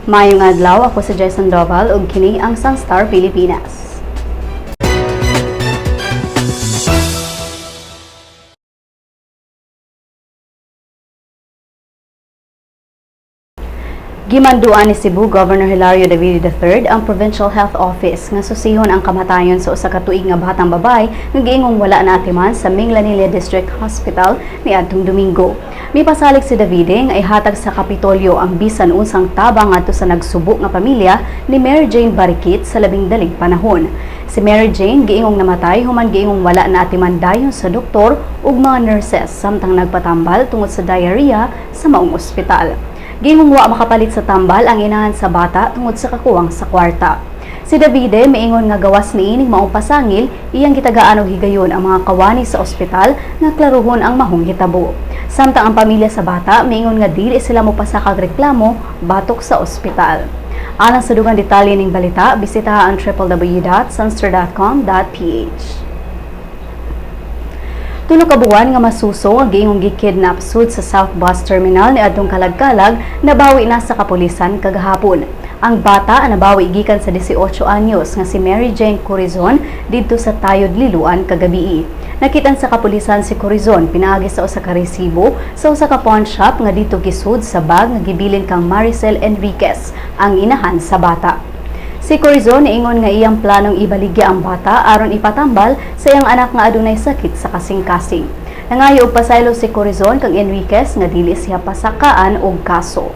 Mayong adlaw, ako si Jason Doval ug kini ang Sun.Star Pilipinas. Gimanduan ni Cebu Governor Hilario David III ang Provincial Health Office nga susihon ang kamatayon sa usa ka tuig nga batang babay nga giingong wala na atiman sa Minglanilla District Hospital niadtong Domingo. Mipasalig si Davide nga ihatag sa Kapitolyo ang bisan unsang tabang ngadto sa nagsubo nga pamilya ni Mary Jane Barikit sa labing daling panahon. Si Mary Jane giingong namatay human giingong wala na atiman dayon sa doktor ug mga nurses samtang nagpatambal tungod sa diarrhea sa maong ospital. Giingong wa makapalit sa tambal ang inahan sa bata tungod sa kakuwang sa kwarta. Si Davide miingon nga gawas niining maong pasangil iyang gitagaan og higayon ang mga kawani sa ospital nga klaruhon ang mahong hitabo. Samtang ang pamilya sa bata miingon nga dili sila mopasakag reklamo batok sa ospital. Alang sa dugang detalye ning balita, bisitaha ang www.sunstar.com.ph. Tulo ka buwan nga MASUSO nga giingong gikidnap sud sa South Bus Terminal niadtong kalagkalag nabawi na sa kapulisan kagahapon. Ang bata nabawi gikan sa 18 anyos nga si Mary Jane Corizon didto sa Tayod Liluan kagabii. Nakitan sa kapulisan si Corizon pinaagi sa usa ka resibo sa usa ka pawn shop nga dito gisud sa bag nga gibilin kang Maricel Enriquez, ang inahan sa bata. Si Corizon niingon nga iyang planong ibaligya ang bata aron ipatambal sa iyang anak nga adunay sakit sa kasing-kasing. Nangayo og pasaylo si Corizon kang Enriquez nga dili siya pasakaan og kaso.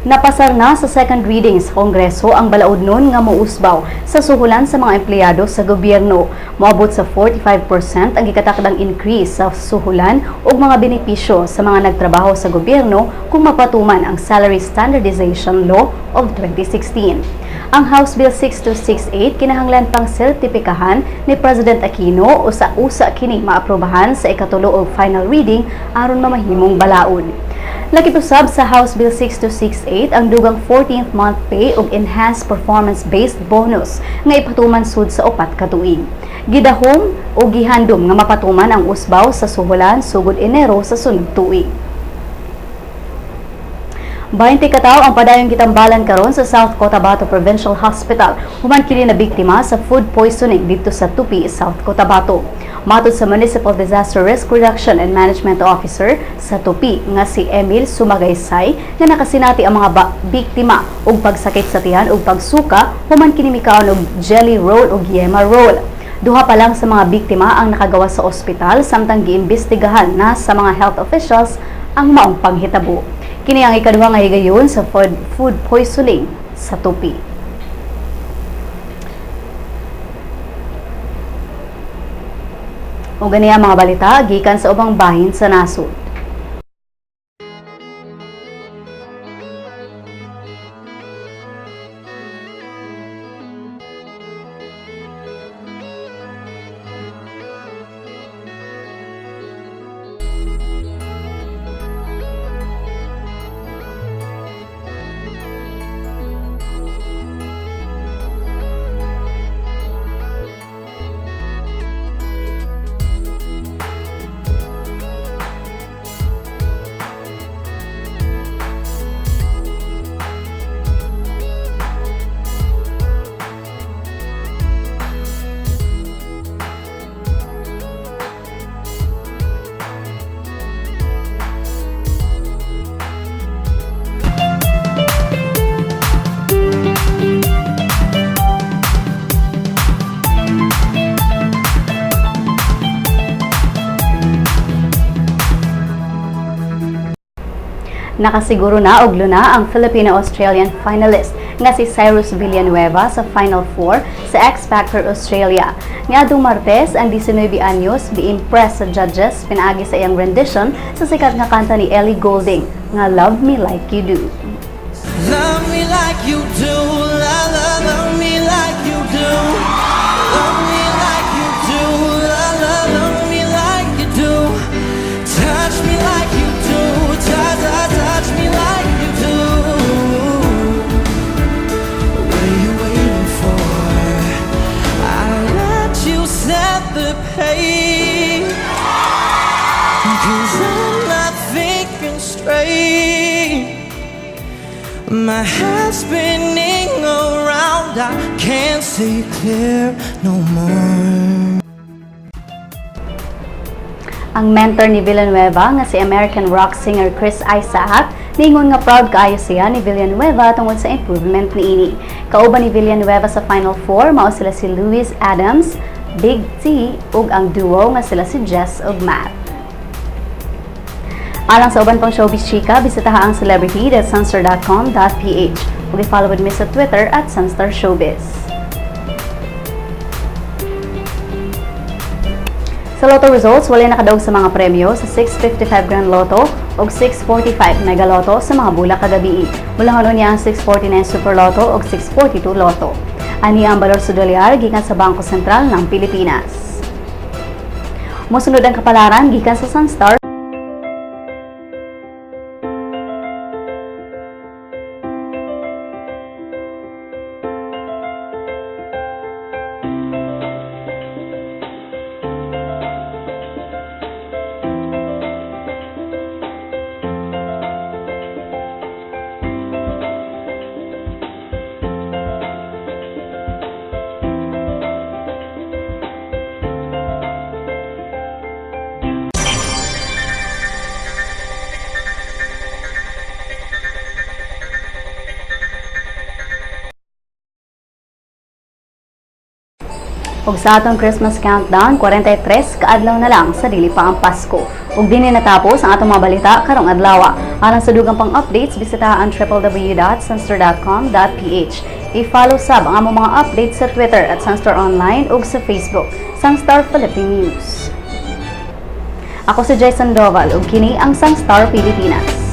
Napasar na sa second reading sa Kongreso ang balaod-non nga mousbaw sa suhulan sa mga empleyado sa gobyerno. Moabot sa 45% ang gikatakdang increase sa suhulan ug mga benepisyo sa mga nagtrabaho sa gobyerno kung mapatuman ang Salary Standardization Law of 2016. Ang House Bill 6268 kinahanglan pang sertipikahan ni President Aquino usa kini maaprobahan sa ikatulo og final reading aron mamahimong balaod. Nakipusab sa House Bill 6268 ang dugang 14th month pay ug enhanced performance-based bonus nga ipatuman sud sa 4 ka tuig. Gidahom o gihandom nga mapatuman ang usbaw sa suhulan sugod Enero sa sunod tuig. 20 ka tawo ang padayong gitambalan karon sa South Cotabato Provincial Hospital human kini na biktima sa food poisoning dito sa Tupi, South Cotabato. Matod sa Municipal Disaster Risk Reduction and Management Officer sa Tupi nga si Emil Sumagaysay nga nakasinati ang mga biktima og pagsakit sa tiyan ug pagsuka human kini mikaon og jelly roll ug yema roll. Duha pa lang sa mga biktima ang nakagawa sa ospital samtang giimbestigahan na sa mga health officials ang maong panghitabo. Kini ang ikaduha nga higayon sa food poisoning sa Tupi. O ganiya mga balita gikan sa ubang bahin sa nasod. Nakasiguro na og luna ang Filipino-Australian finalist nga si Cyrus Villanueva sa Final Four sa X Factor Australia. Niadtong Martes, ang 19 anyos bi-impress sa judges pinaagi sa iyang rendition sa sikat nga kanta ni Ellie Goulding nga Love Me Like You Do. Love me like you do, love me like you do. Love me like you do, love me like you do. Touch me like you do, touch me like you do. What are you waiting for? I'll let you set the pace, 'cause I'm not thinking straight. my head spinning around, I can't see clear no more. Ang mentor ni Villanueva nga si American rock singer Chris Isaac ningon nga proud kaayo siya ni Villanueva tungod sa improvement niini. Kauban ni Villanueva sa Final Four mao sila si Louis Adams, Big T ug ang duo nga sila si Jess ug Matt. Alang sa uban pang showbiz chika, bisitaha ang celebrity at Sun.STAR.ph ug i-follow with me sa Twitter at Sun.STAR Showbiz. Sa Lotto results, wala nakadaog sa mga premyo sa 655 Grand Lotto o 645 Mega Lotto sa mga bulak kagabi. Mulahonon niya ang 649 Super Lotto o 642 Lotto. Ania ang balor sa dolyar gikan sa Bangko Sentral ng Pilipinas. Mosunod ang kapalaran gikan sa Sun.STAR. Ug sa atong Christmas countdown, 43 kaadlaw na lang sa dili pa ang Pasko. Ug dinhi natapos ang atong mga balita karong adlawa. Alang sa dugang pang updates, bisitaha ang www.sunstar.com.ph. I-follow sab ang among mga updates sa Twitter at Sun.STAR Online ug sa Facebook, Sun.STAR Philippine News. Ako si Jason Doval ug kini ang Sun.STAR Pilipinas.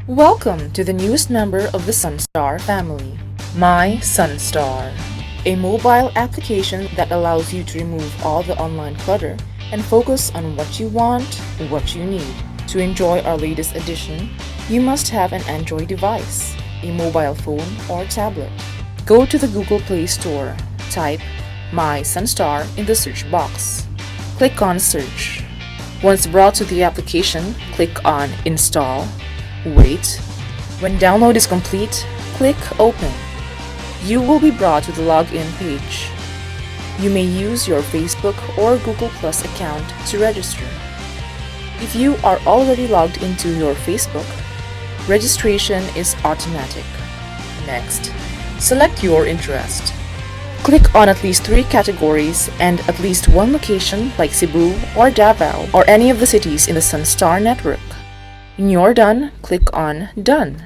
Welcome to the newest member of the Sun.STAR family, My Sun.STAR, a mobile application that allows you to remove all the online clutter and focus on what you want, what you need. To enjoy our latest edition, you must have an Android device, a mobile phone or tablet. Go to the Google Play Store, type My Sun.STAR in the search box. Click on Search. Once brought to the application, click on Install. Wait. When download is complete, click Open. You will be brought to the login page. You may use your Facebook or Google Plus account to register. If you are already logged into your Facebook, registration is automatic. Next, select your interest. Click on at least 3 categories and at least 1 location like Cebu or Davao or any of the cities in the Sun.STAR network. When you're done, click on Done.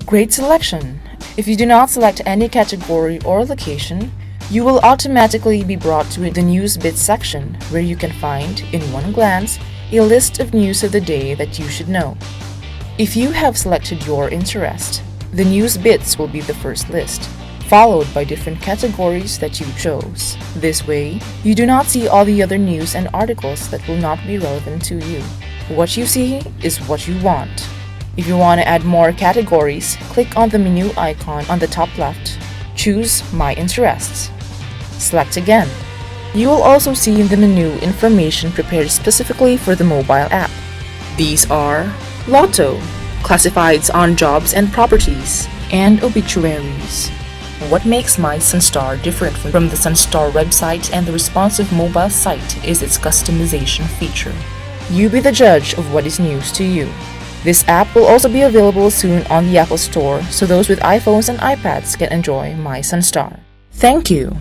Great selection! If you do not select any category or location, you will automatically be brought to the News Bits section where you can find, in one glance, a list of news of the day that you should know. If you have selected your interest, the News Bits will be the first list, followed by different categories that you chose. This way, you do not see all the other news and articles that will not be relevant to you. What you see is what you want. If you want to add more categories, click on the menu icon on the top left. Choose My Interests. Select again. You will also see in the menu information prepared specifically for the mobile app. These are Lotto, classifieds on jobs and properties, and obituaries. What makes My Sun.STAR different from the Sun.STAR website and the responsive mobile site is its customization feature. You be the judge of what is news to you. This app will also be available soon on the Apple Store, so those with iPhones and iPads can enjoy My Sun.STAR. Thank you.